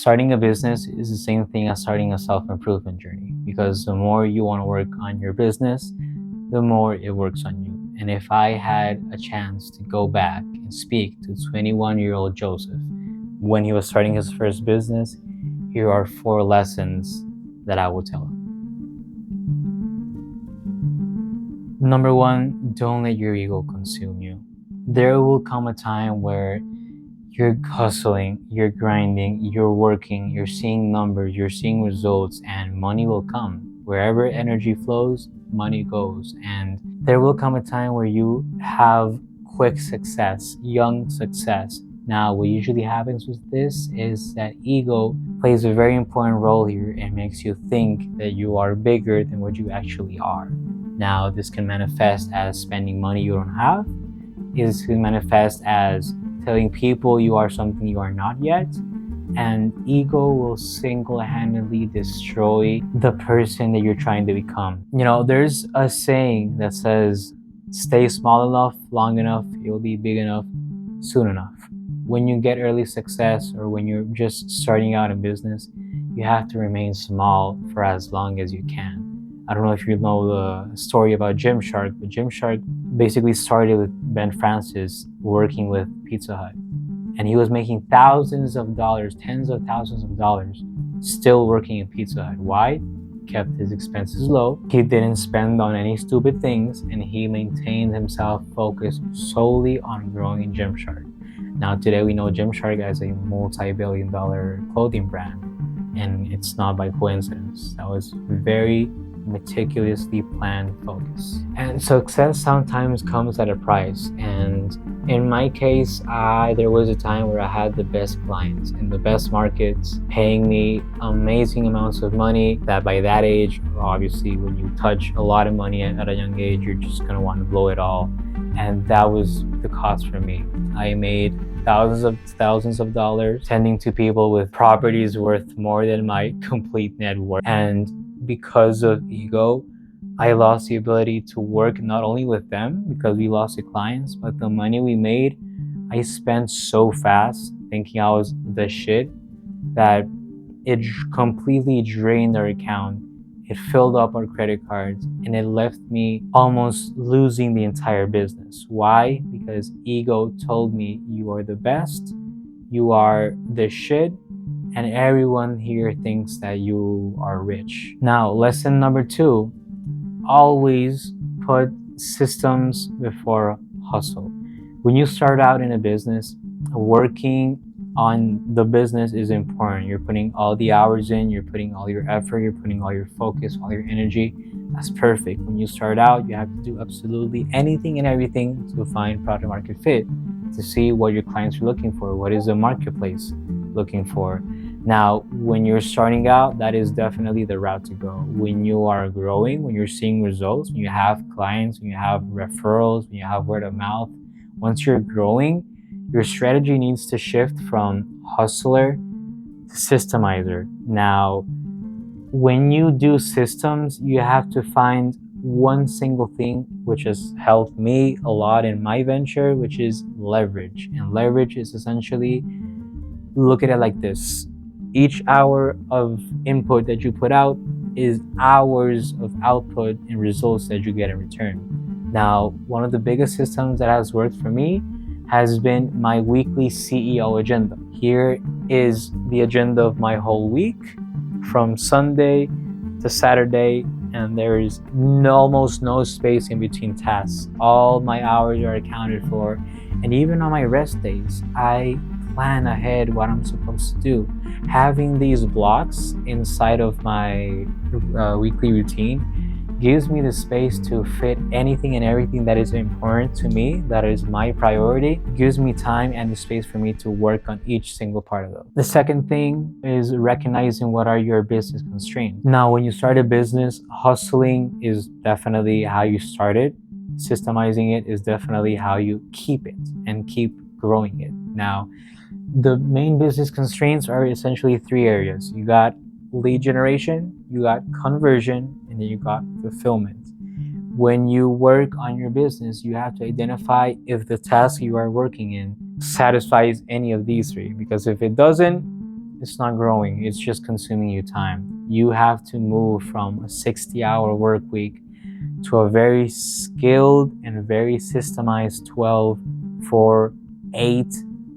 Starting a business is the same thing as starting a self-improvement journey, because the more you want to work on your business, the more it works on you. And if I had a chance to go back and speak to 21-year-old Joseph when he was starting his first business, here are 4 lessons that I will tell him. Number 1, don't let your ego consume you. There will come a time where you're hustling, you're grinding, you're working, you're seeing numbers, you're seeing results, and money will come. Wherever energy flows, money goes. And there will come a time where you have quick success, young success. Now, what usually happens with this is that ego plays a very important role here and makes you think that you are bigger than what you actually are. Now, this can manifest as spending money you don't have. This can manifest as telling people you are something you are not yet. And ego will single-handedly destroy the person that you're trying to become. You know, there's a saying that says, stay small enough, long enough, you'll be big enough soon enough. When you get early success or when you're just starting out in business, you have to remain small for as long as you can. I don't know if you know the story about Gymshark, but Gymshark basically started with Ben Francis working with Pizza Hut. And he was making thousands of dollars, tens of thousands of dollars, still working in Pizza Hut. Why? Kept his expenses low. He didn't spend on any stupid things, and he maintained himself focused solely on growing in Gymshark. Now today we know Gymshark as a multi-billion-dollar clothing brand, and it's not by coincidence. That was very meticulously planned focus. And success sometimes comes at a price. And in my case, there was a time where I had the best clients in the best markets paying me amazing amounts of money that by that age, obviously when you touch a lot of money at a young age, you're just going to want to blow it all. And that was the cost for me. I made thousands of dollars tending to people with properties worth more than my complete net worth. And because of ego, I lost the ability to work not only with them because we lost the clients, but the money we made, I spent so fast thinking I was the shit that it completely drained our account. It filled up our credit cards and it left me almost losing the entire business. Why? Because ego told me you are the best, you are the shit, and everyone here thinks that you are rich. Now, lesson number 2, always put systems before hustle. When you start out in a business, working on the business is important. You're putting all the hours in, you're putting all your effort, you're putting all your focus, all your energy. That's perfect. When you start out, you have to do absolutely anything and everything to find product market fit, to see what your clients are looking for, what is the marketplace looking for. Now, when you're starting out, that is definitely the route to go. When you are growing, when you're seeing results, when you have clients, when you have referrals, when you have word of mouth, once you're growing, your strategy needs to shift from hustler to systemizer. Now, when you do systems, you have to find one single thing which has helped me a lot in my venture, which is leverage. And leverage is essentially, look at it like this. Each hour of input that you put out is hours of output and results that you get in return. Now, one of the biggest systems that has worked for me has been my weekly CEO agenda. Here is the agenda of my whole week from Sunday to Saturday, and there is almost no space in between tasks. All my hours are accounted for, and even on my rest days, I plan ahead what I'm supposed to do. Having these blocks inside of my weekly routine gives me the space to fit anything and everything that is important to me, that is my priority. It gives me time and the space for me to work on each single part of them. The second thing is recognizing what are your business constraints. Now, when you start a business, hustling is definitely how you start it. Systemizing it is definitely how you keep it and keep growing it. Now, the main business constraints are essentially 3 areas. You got lead generation, you got conversion, and then you got fulfillment. When you work on your business, you have to identify if the task you are working in satisfies any of these 3, because if it doesn't, it's not growing, it's just consuming you time. You have to move from a 60-hour work week to a very skilled and very systemized 12, 4, 8.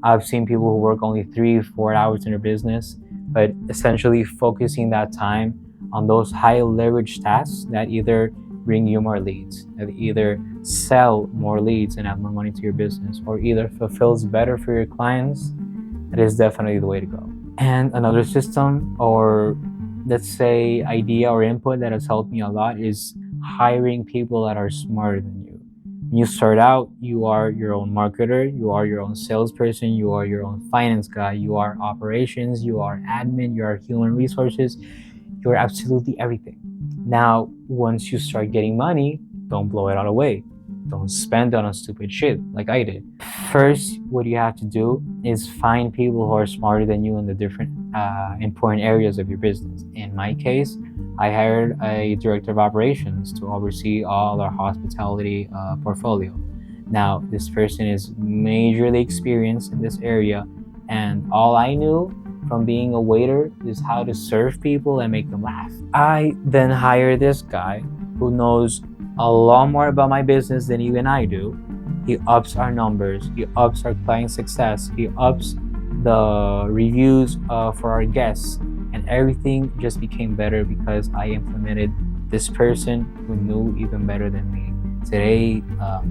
I've seen people who work only 3-4 hours in their business, but essentially focusing that time on those high leverage tasks that either bring you more leads, that either sell more leads and add more money to your business, or either fulfills better for your clients. That is definitely the way to go. And another system, or let's say idea or input that has helped me a lot, is hiring people that are smarter than you. When you start out, you are your own marketer, you are your own salesperson, you are your own finance guy, you are operations, you are admin, you are human resources, you are absolutely everything. Now, once you start getting money, don't blow it all away. Don't spend on a stupid shit like I did. First, what you have to do is find people who are smarter than you in the different important areas of your business. In my case, I hired a director of operations to oversee all our hospitality portfolio. Now, this person is majorly experienced in this area, and all I knew from being a waiter is how to serve people and make them laugh. I then hired this guy who knows a lot more about my business than even I do. He ups our numbers, he ups our client success, he ups the reviews for our guests, and everything just became better because I implemented this person who knew even better than me. Today,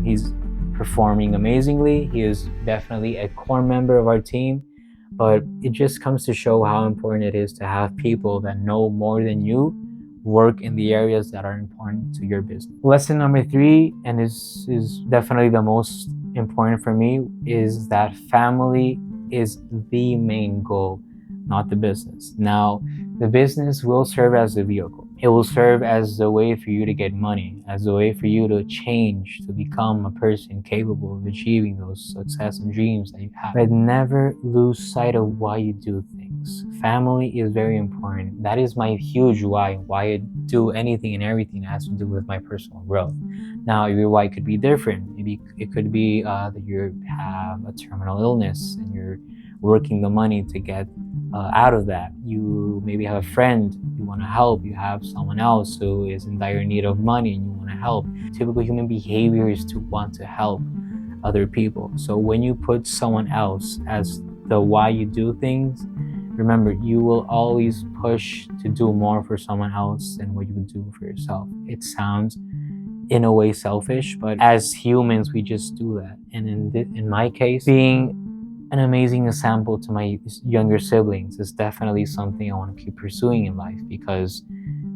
he's performing amazingly. He is definitely a core member of our team, but it just comes to show how important it is to have people that know more than you work in the areas that are important to your business. Lesson number 3, and this is definitely the most important for me, is that family is the main goal, not the business. Now, the business will serve as a vehicle. It will serve as a way for you to get money, as a way for you to change, to become a person capable of achieving those success and dreams that you have. But never lose sight of why you do things. Family is very important. That is my huge why I do anything and everything that has to do with my personal growth. Now, your why could be different. Maybe it could be that you have a terminal illness and you're working the money to get out of that. You maybe have a friend you want to help. You have someone else who is in dire need of money and you want to help. Typical human behavior is to want to help other people. So when you put someone else as the why you do things, remember, you will always push to do more for someone else than what you would do for yourself. It sounds in a way selfish, but as humans, we just do that. And in my case, being an amazing example to my younger siblings is definitely something I want to keep pursuing in life, because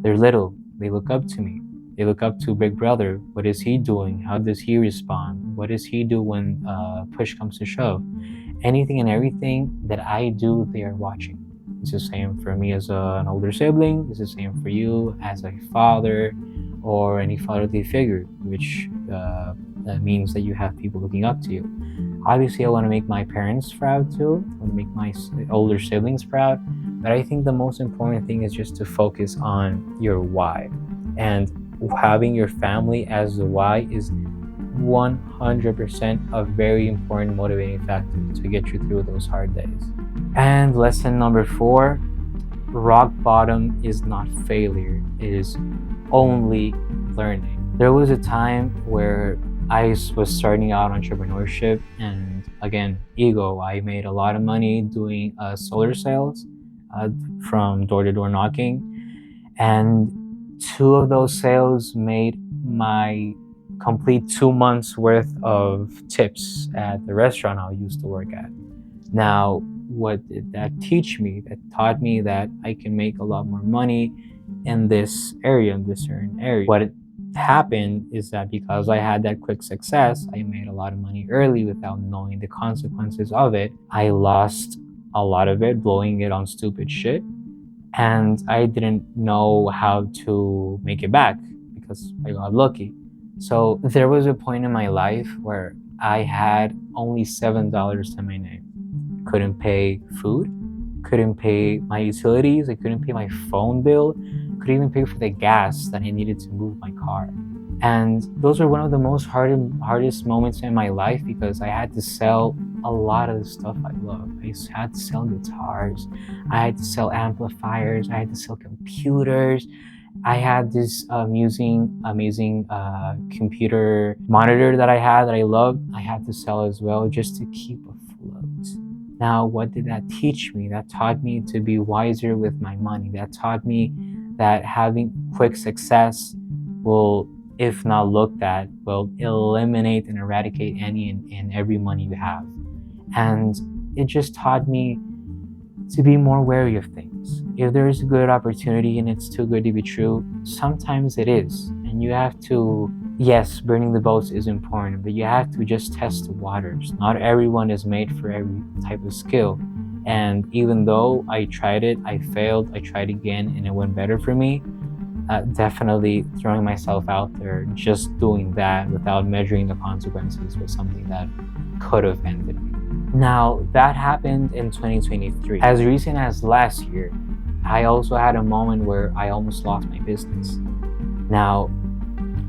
they're little, they look up to me. They look up to Big Brother. What is he doing? How does he respond? What does he do when push comes to shove? Anything and everything that I do, they are watching. It's the same for me as an older sibling. It's the same for you as a father or any fatherly figure, which that means that you have people looking up to you. Obviously, I want to make my parents proud too. I want to make my older siblings proud. But I think the most important thing is just to focus on your why. And having your family as the why is 100% a very important motivating factor to get you through those hard days. And lesson number 4, rock bottom is not failure. It is only learning. There was a time where I was starting out entrepreneurship, and again, ego. I made a lot of money doing solar sales from door-to-door knocking, and 2 of those sales made my complete 2 months worth of tips at the restaurant I used to work at. Now, what did that teach me? That taught me that I can make a lot more money in this area, in this certain area. What happened is that because I had that quick success, I made a lot of money early without knowing the consequences of it. I lost a lot of it blowing it on stupid shit, and I didn't know how to make it back because I got lucky. So there was a point in my life where I had only $7 to my name. Couldn't pay food, couldn't pay my utilities, I couldn't pay my phone bill, couldn't even pay for the gas that I needed to move my car. And those are one of the most hardest moments in my life, because I had to sell a lot of the stuff I love. Had to sell guitars, I had to sell amplifiers, I had to sell computers. I had this amazing computer monitor that I loved. I had to sell as well just to keep afloat. Now, what did that teach me? That taught me to be wiser with my money. That taught me that having quick success will, if not looked at, will eliminate and eradicate any and every money you have. And it just taught me to be more wary of things. If there is a good opportunity and it's too good to be true, sometimes it is. And you have to, yes, burning the boats is important, but you have to just test the waters. Not everyone is made for every type of skill. And even though I tried it, I failed, I tried again, and it went better for me, definitely throwing myself out there, just doing that without measuring the consequences was something that could have ended me. Now, that happened in 2023. As recent as last year, I also had a moment where I almost lost my business. Now,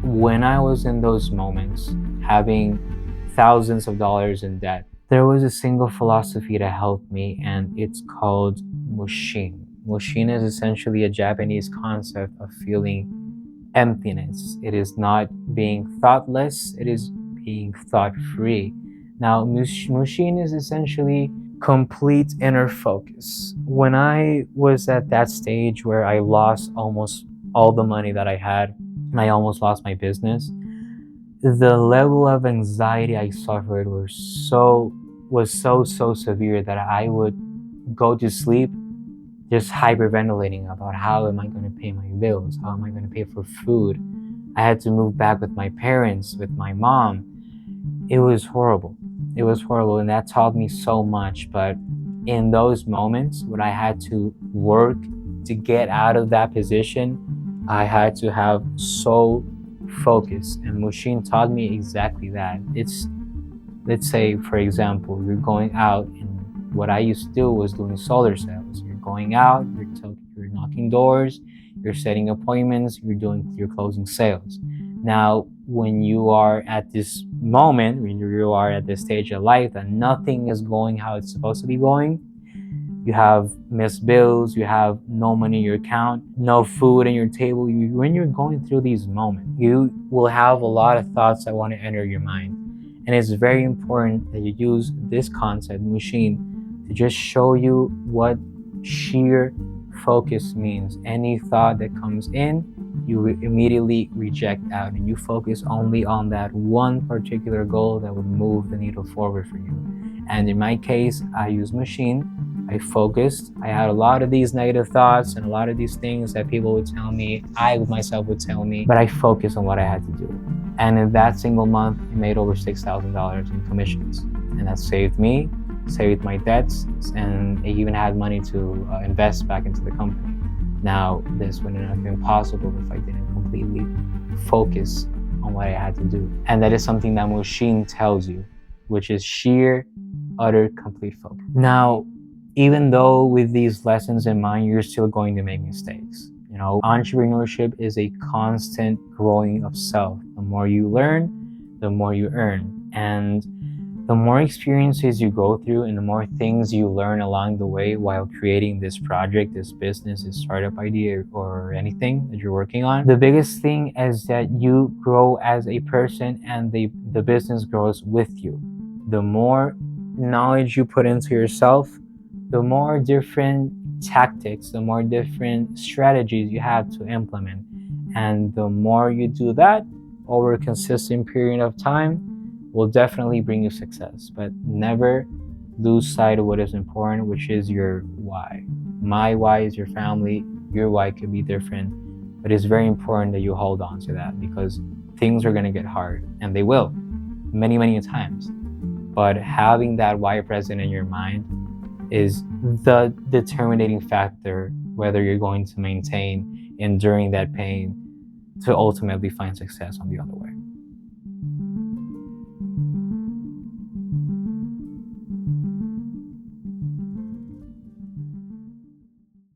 when I was in those moments, having thousands of dollars in debt, there was a single philosophy that helped me, and it's called Mushin. Mushin is essentially a Japanese concept of feeling emptiness. It is not being thoughtless, it is being thought-free. Now, Mushin is essentially complete inner focus. When I was at that stage where I lost almost all the money that I had, and I almost lost my business, the level of anxiety I suffered was so severe that I would go to sleep just hyperventilating about how am I going to pay my bills? How am I going to pay for food? I had to move back with my parents, with my mom. It was horrible. It was horrible, and that taught me so much. But in those moments when I had to work to get out of that position, I had to have sole focus. And Mushin taught me exactly that. Let's say, for example, you're going out, and what I used to do was doing solar sales. You're going out, you're knocking doors, you're setting appointments, you're closing sales. Now, when you are at this moment, when you are at this stage of life that nothing is going how it's supposed to be going, you have missed bills, you have no money in your account, no food on your table. When you're going through these moments, you will have a lot of thoughts that want to enter your mind. And it's very important that you use this concept, Mushin, to just show you what sheer focus means. Any thought that comes in, you immediately reject out, and you focus only on that one particular goal that would move the needle forward for you. And in my case, I used Mushin. I focused. I had a lot of these negative thoughts and a lot of these things that people would tell me, I myself would tell me, but I focused on what I had to do. And in that single month, I made over $6,000 in commissions. And that saved me, saved my debts, and I even had money to invest back into the company. Now, this wouldn't have been possible if I didn't completely focus on what I had to do. And that is something that Mushin tells you, which is sheer, utter, complete focus. Now, even though with these lessons in mind, you're still going to make mistakes. You know, entrepreneurship is a constant growing of self. The more you learn, the more you earn. And the more experiences you go through and the more things you learn along the way while creating this project, this business, this startup idea, or anything that you're working on, the biggest thing is that you grow as a person and the business grows with you. The more knowledge you put into yourself, the more different tactics, the more different strategies you have to implement. And the more you do that over a consistent period of time will definitely bring you success. But never lose sight of what is important, which is your why. My why is your family. Your why could be different, but it's very important that you hold on to that, because things are going to get hard, and they will many, many times. But having that why present in your mind is the determining factor whether you're going to maintain enduring that pain to ultimately find success on the other way.